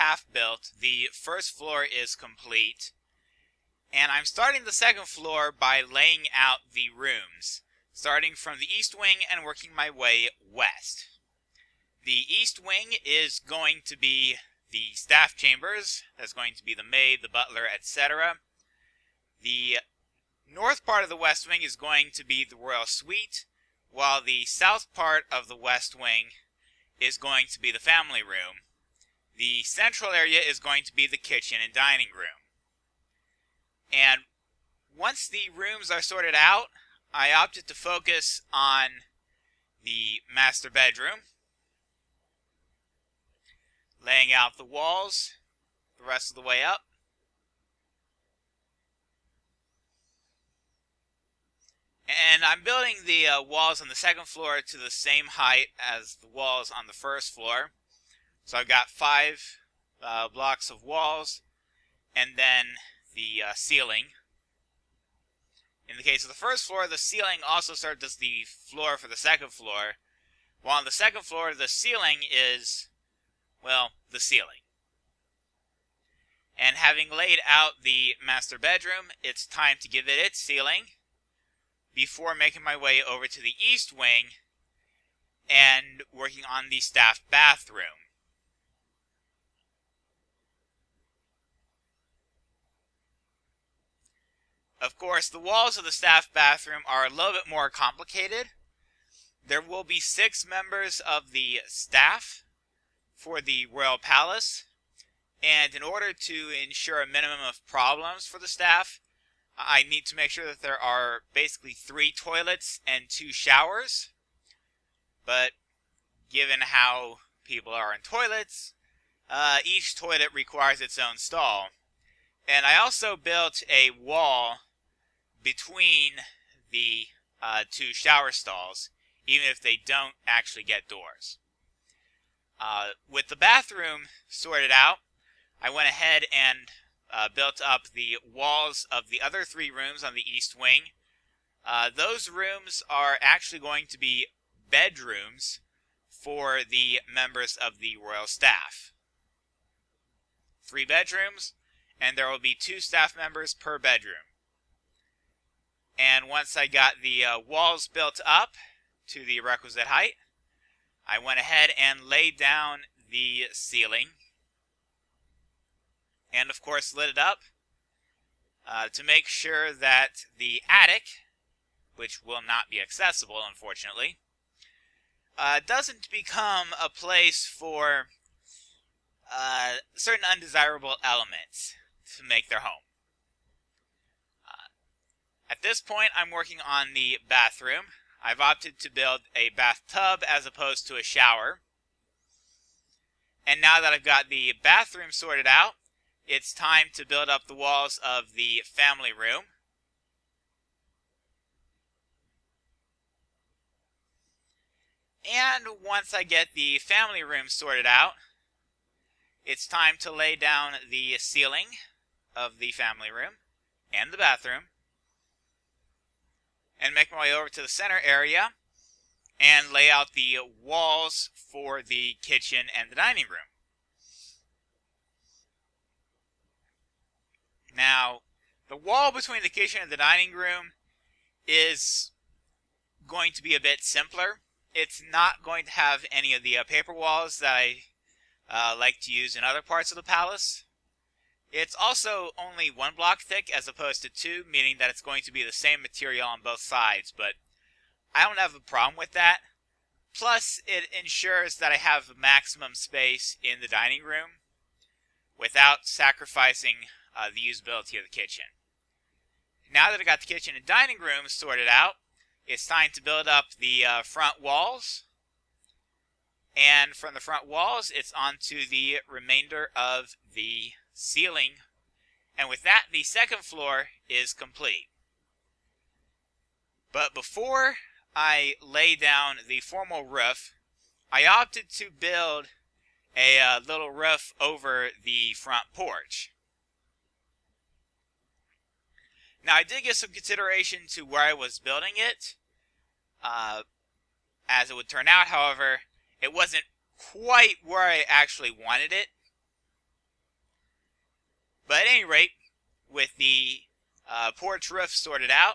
half built. The first floor is complete. And I'm starting the second floor by laying out the rooms, starting from the east wing and working my way west. The east wing is going to be the staff chambers. That's going to be the maid, the butler, etc. The north part of the west wing is going to be the royal suite, while the south part of the west wing is going to be the family room. The central area is going to be the kitchen and dining room. And once the rooms are sorted out, I opted to focus on the master bedroom, laying out the walls the rest of the way up. And I'm building the walls on the second floor to the same height as the walls on the first floor. So I've got 5 blocks of walls, and then the ceiling. In the case of the first floor, the ceiling also served as the floor for the second floor, while on the second floor, the ceiling is, well, the ceiling. And having laid out the master bedroom, it's time to give it its ceiling before making my way over to the east wing and working on the staff bathroom. Of course, the walls of the staff bathroom are a little bit more complicated. There will be 6 members of the staff for the royal palace, and in order to ensure a minimum of problems for the staff, I need to make sure that there are basically 3 toilets and 2 showers. But given how people are in toilets, each toilet requires its own stall. And I also built a wall between the 2 shower stalls, even if they don't actually get doors. With the bathroom sorted out, I went ahead and built up the walls of the other 3 rooms on the east wing. Those rooms are actually going to be bedrooms for the members of the royal staff. 3 bedrooms, and there will be 2 staff members per bedroom. And once I got the walls built up to the requisite height, I went ahead and laid down the ceiling, and of course lit it up to make sure that the attic, which will not be accessible unfortunately, doesn't become a place for certain undesirable elements to make their home. At this point, I'm working on the bathroom. I've opted to build a bathtub as opposed to a shower. And now that I've got the bathroom sorted out, it's time to build up the walls of the family room. And once I get the family room sorted out, it's time to lay down the ceiling of the family room and the bathroom, and make my way over to the center area and lay out the walls for the kitchen and the dining room. Now, the wall between the kitchen and the dining room is going to be a bit simpler. It's not going to have any of the paper walls that I like to use in other parts of the palace. It's also only 1 block thick as opposed to 2, meaning that it's going to be the same material on both sides, but I don't have a problem with that. Plus, it ensures that I have maximum space in the dining room without sacrificing the usability of the kitchen. Now that I got the kitchen and dining room sorted out, it's time to build up the front walls. And from the front walls, it's on to the remainder of the ceiling. And with that, the second floor is complete. But before I lay down the formal roof, I opted to build a little roof over the front porch. Now, I did give some consideration to where I was building it. As it would turn out, however, it wasn't quite where I actually wanted it. But at any rate, with the porch roof sorted out,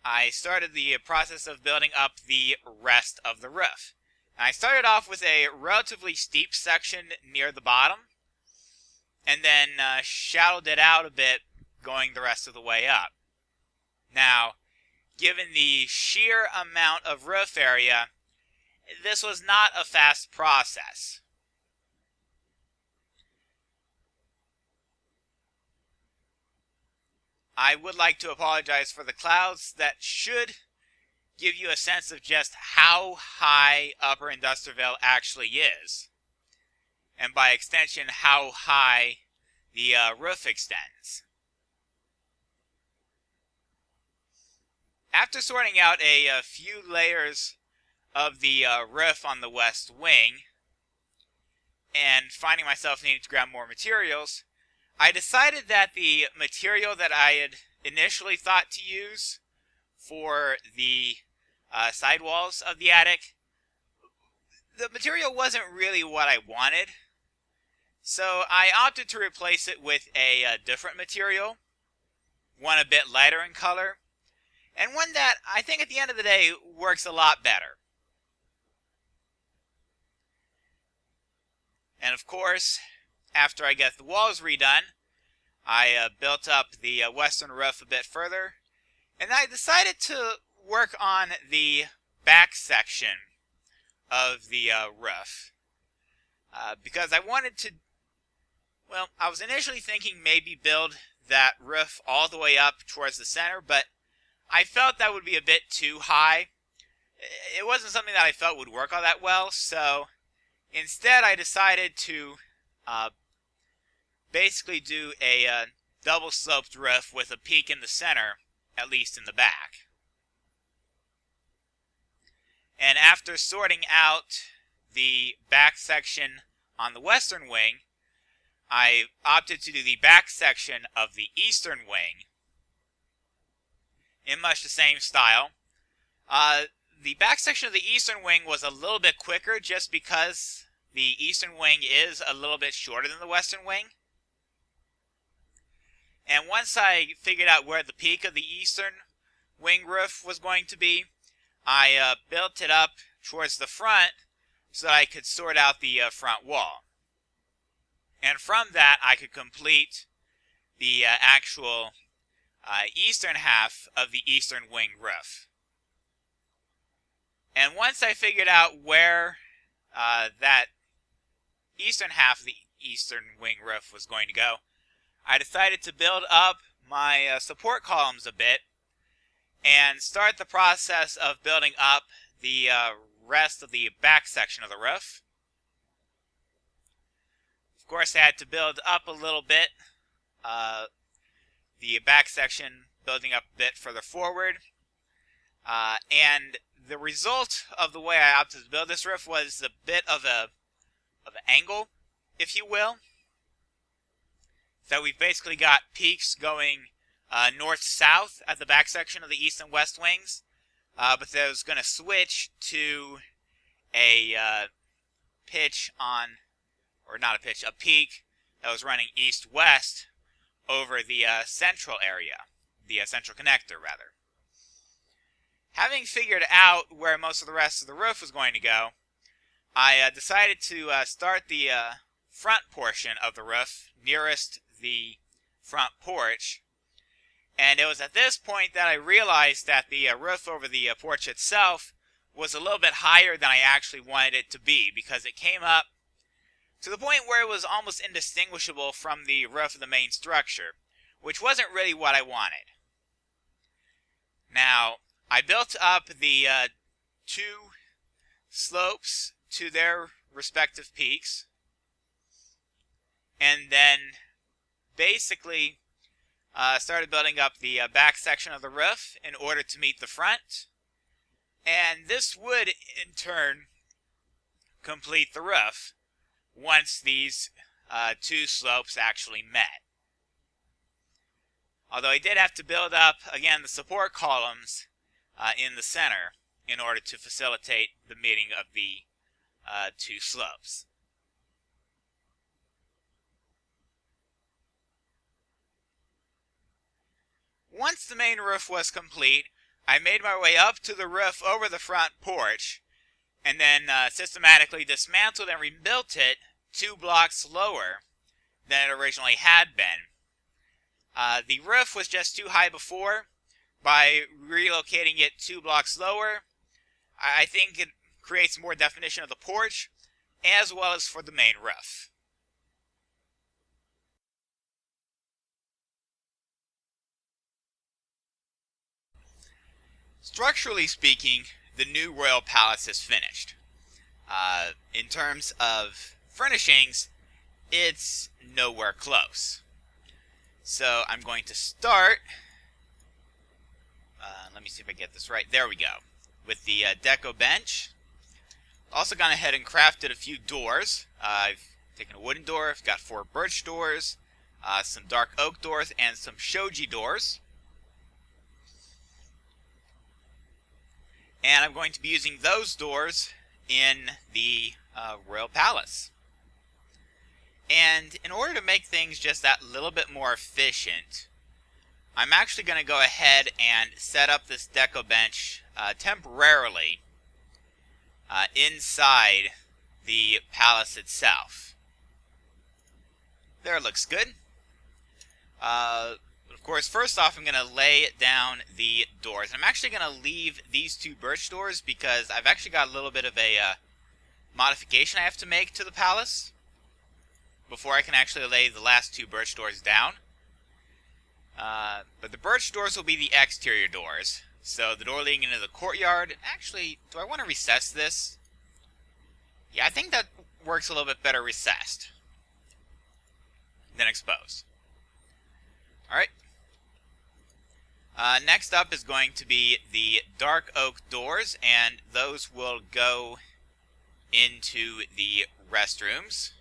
I started the process of building up the rest of the roof. And I started off with a relatively steep section near the bottom, and then shadowed it out a bit going the rest of the way up. Now, given the sheer amount of roof area, this was not a fast process. I would like to apologize for the clouds. That should give you a sense of just how high Upper Industriville actually is, and by extension, how high the roof extends. After sorting out a few layers of the roof on the west wing, and finding myself needing to grab more materials, I decided that the material that I had initially thought to use for the sidewalls of the attic, the material wasn't really what I wanted. So I opted to replace it with a different material, one a bit lighter in color, and one that I think at the end of the day works a lot better. And of course, after I get the walls redone, I built up the western roof a bit further, and I decided to work on the back section of the roof. Because I wanted to, well, I was initially thinking maybe build that roof all the way up towards the center, but I felt that would be a bit too high. It wasn't something that I felt would work all that well, so instead I decided to basically do a double sloped roof with a peak in the center, at least in the back. And after sorting out the back section on the western wing, I opted to do the back section of the eastern wing in much the same style. The back section of the eastern wing was a little bit quicker just because the eastern wing is a little bit shorter than the western wing. And once I figured out where the peak of the eastern wing roof was going to be, I built it up towards the front so that I could sort out the front wall. And from that, I could complete the actual eastern half of the eastern wing roof. And once I figured out where that eastern half of the eastern wing roof was going to go, I decided to build up my support columns a bit and start the process of building up the rest of the back section of the roof. Of course, I had to build up a little bit, the back section building up a bit further forward, and the result of the way I opted to build this roof was a bit of an angle, if you will. So we've basically got peaks going north-south at the back section of the east and west wings, but there's going to switch to a pitch on, or not a pitch, a peak that was running east-west over the central area, the central connector, rather. Having figured out where most of the rest of the roof was going to go, I decided to start the front portion of the roof nearest the front porch. And it was at this point that I realized that the roof over the porch itself was a little bit higher than I actually wanted it to be, because it came up to the point where it was almost indistinguishable from the roof of the main structure, which wasn't really what I wanted. Now, I built up the two slopes to their respective peaks, and then basically started building up the back section of the roof in order to meet the front, and this would in turn complete the roof once these two slopes actually met. Although I did have to build up, again, the support columns in the center in order to facilitate the meeting of the two slopes. Once the main roof was complete, I made my way up to the roof over the front porch, and then systematically dismantled and rebuilt it 2 blocks lower than it originally had been. The roof was just too high before. By relocating it 2 blocks lower, I think it creates more definition of the porch, as well as for the main roof. Structurally speaking, the new royal palace is finished. In terms of furnishings, it's nowhere close. So I'm going to start, let me see if I get this right, there we go, with the deco bench. Also gone ahead and crafted a few doors. I've taken a wooden door, I've got 4 birch doors, some dark oak doors, and some shoji doors. And I'm going to be using those doors in the royal palace. And in order to make things just that little bit more efficient, I'm actually going to go ahead and set up this deco bench temporarily inside the palace itself. There, it looks good. Of course, first off, I'm going to lay down the doors. I'm actually going to leave these 2 birch doors because I've actually got a little bit of a modification I have to make to the palace before I can actually lay the last 2 birch doors down. But the birch doors will be the exterior doors. So the door leading into the courtyard, actually, do I want to recess this? Yeah, I think that works a little bit better recessed than exposed. Alright. Next up is going to be the dark oak doors, and those will go into the restrooms,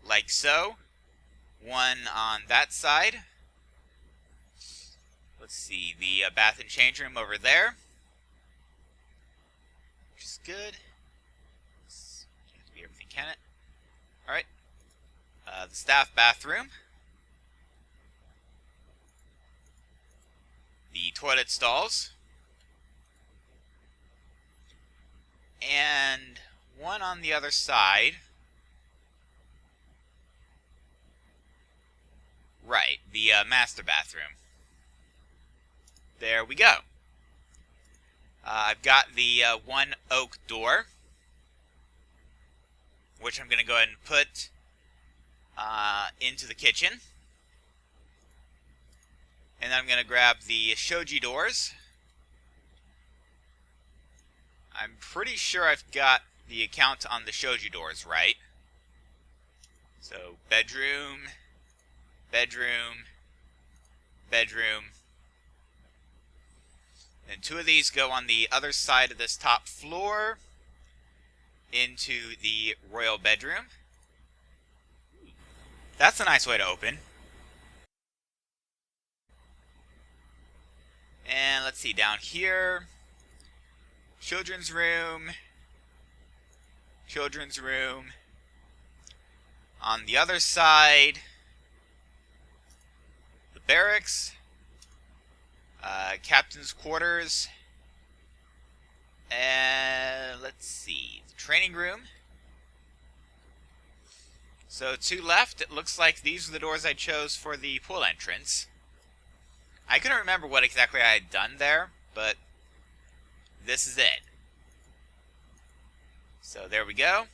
like so. One on that side. Let's see, the bath and change room over there, which is good. This can't be everything, can it? Alright. The staff bathroom. The toilet stalls. And one on the other side. Right, the master bathroom. There we go. I've got the 1 oak door, which I'm going to go ahead and put into the kitchen. And then I'm going to grab the shoji doors. I'm pretty sure I've got the count on the shoji doors right. So bedroom, bedroom, bedroom. And 2 of these go on the other side of this top floor into the royal bedroom. That's a nice way to open. And let's see, down here, children's room, children's room. On the other side, the barracks, captain's quarters, and let's see, the training room. So 2 left. It looks like these are the doors I chose for the pool entrance. I couldn't remember what exactly I had done there, but this is it. So there we go.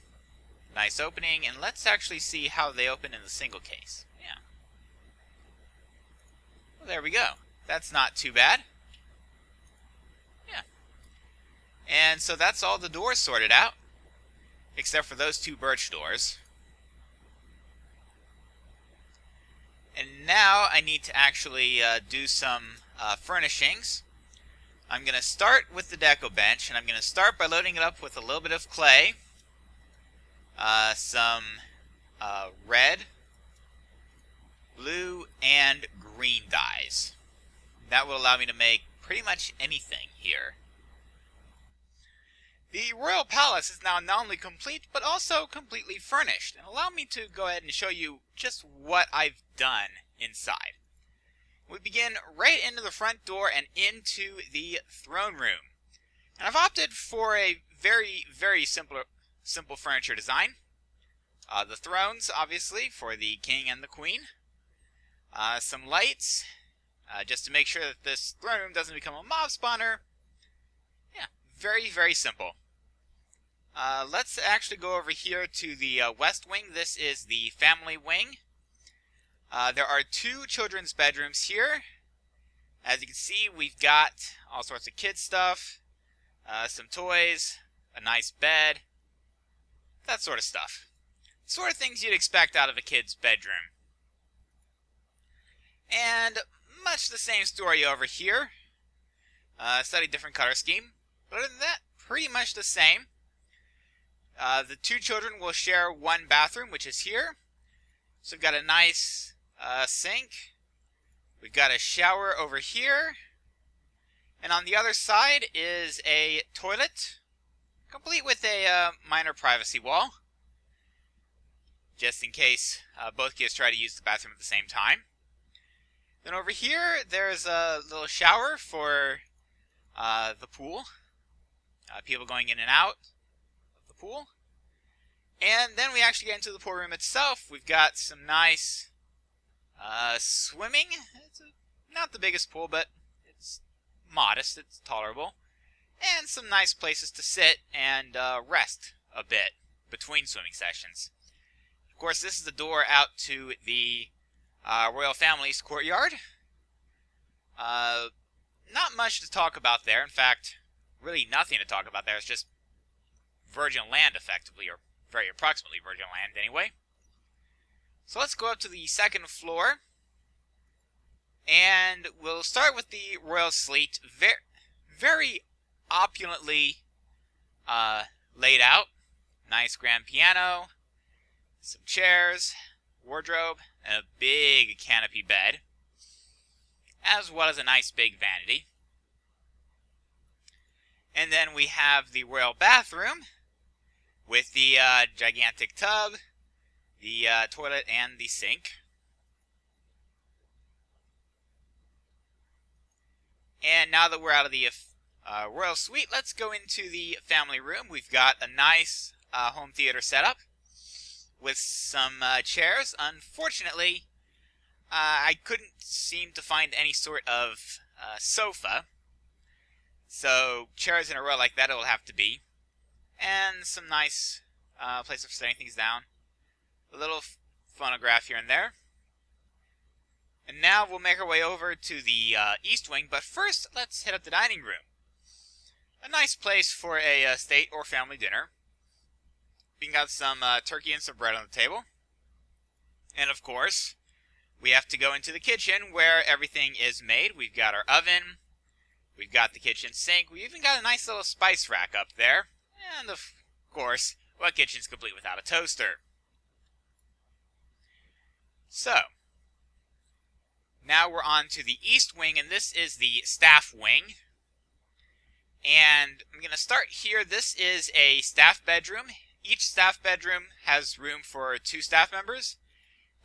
Nice opening, and let's actually see how they open in the single case. Yeah. Well, there we go. That's not too bad. Yeah. And so that's all the doors sorted out, except for those 2 birch doors. And now I need to actually do some furnishings. I'm going to start with the deco bench, and I'm going to start by loading it up with a little bit of clay, some red, blue, and green dyes. That will allow me to make pretty much anything here. The royal palace is now not only complete, but also completely furnished. And allow me to go ahead and show you just what I've done inside. We begin right into the front door and into the throne room. And I've opted for a very, very simple furniture design. The thrones, obviously, for the king and the queen. Some lights, just to make sure that this throne room doesn't become a mob spawner. Yeah, very, very simple. Let's actually go over here to the west wing. This is the family wing. There are 2 children's bedrooms here. As you can see, we've got all sorts of kid stuff, some toys, a nice bed, that sort of stuff. Sort of things you'd expect out of a kid's bedroom. And much the same story over here. Slightly different color scheme. But other than that, pretty much the same. The 2 children will share one bathroom, which is here. So we've got a nice sink. We've got a shower over here. And on the other side is a toilet, complete with a minor privacy wall, just in case both kids try to use the bathroom at the same time. Then over here, there's a little shower for the pool. People going in and out of the pool. And then we actually get into the pool room itself. We've got some nice swimming. It's not the biggest pool, but it's modest. It's tolerable. And some nice places to sit and rest a bit between swimming sessions. Of course, this is the door out to the royal family's courtyard. Not much to talk about there. In fact, really nothing to talk about there. It's just virgin land, effectively, or very approximately virgin land, anyway. So let's go up to the second floor. And we'll start with the royal suite. Very opulently laid out. Nice grand piano, some chairs, wardrobe, and a big canopy bed, as well as a nice big vanity. And then we have the royal bathroom with the gigantic tub, the toilet, and the sink. And now that we're out of the royal suite, let's go into the family room. We've got a nice home theater setup with some chairs. Unfortunately, I couldn't seem to find any sort of sofa. So chairs in a row like that it will have to be. And some nice places for setting things down. A little phonograph here and there. And now we'll make our way over to the east wing. But first, let's head up the dining room. A nice place for a state or family dinner. We got some turkey and some bread on the table. And of course, we have to go into the kitchen where everything is made. We've got our oven. We've got the kitchen sink. We even got a nice little spice rack up there. And of course, what kitchen's complete without a toaster? So, now we're on to the east wing, and this is the staff wing. And I'm going to start here. This is a staff bedroom. Each staff bedroom has room for 2 staff members.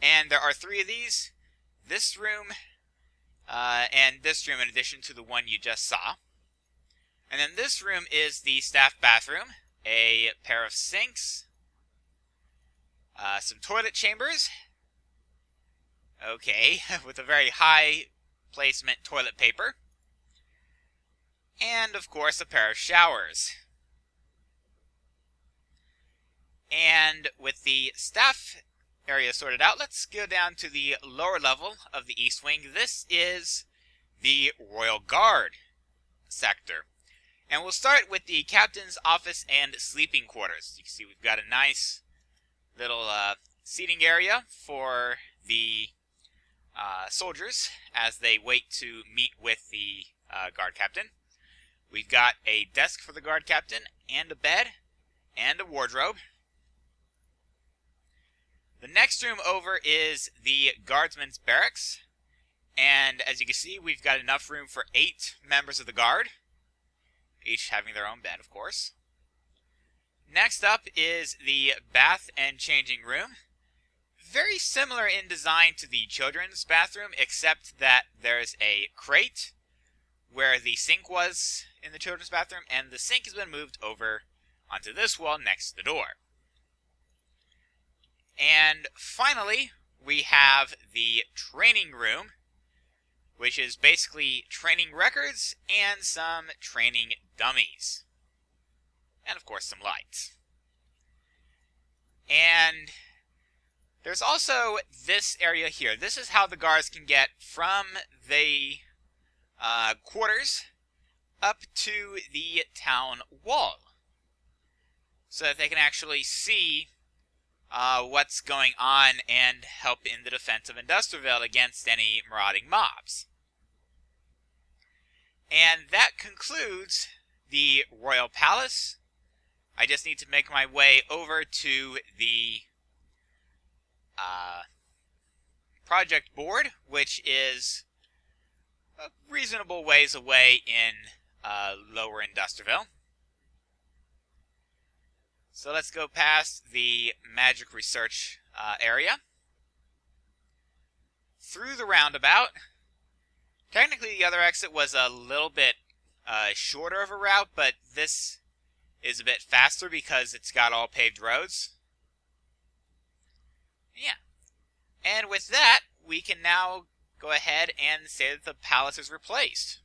And there are 3 of these. This room and this room in addition to the one you just saw. And then this room is the staff bathroom. A pair of sinks. Some toilet chambers. Okay, with a very high placement toilet paper. And of course a pair of showers. And with the staff area sorted out, let's go down to the lower level of the east wing. This is the Royal Guard sector. And we'll start with the captain's office and sleeping quarters. You can see we've got a nice little seating area for the soldiers as they wait to meet with the guard captain. We've got a desk for the guard captain and a bed and a wardrobe. The next room over is the guardsman's barracks. And as you can see, we've got enough room for 8 members of the guard, each having their own bed, of course. Next up is the bath and changing room. very similar in design to the children's bathroom, except that there's a crate where the sink was in the children's bathroom, and the sink has been moved over onto this wall next to the door. And finally, we have the training room, which is basically training records and some training dummies. And of course some lights. And there's also this area here. This is how the guards can get from the quarters up to the town wall, so that they can actually see what's going on and help in the defense of Industriville against any marauding mobs. And that concludes the Royal Palace. I just need to make my way over to the project board, which is a reasonable ways away in lower Industriville. So let's go past the magic research area, through the roundabout. Technically the other exit was a little bit shorter of a route, but this is a bit faster because it's got all paved roads. Yeah. And with that, we can now go ahead and say that the palace is replaced.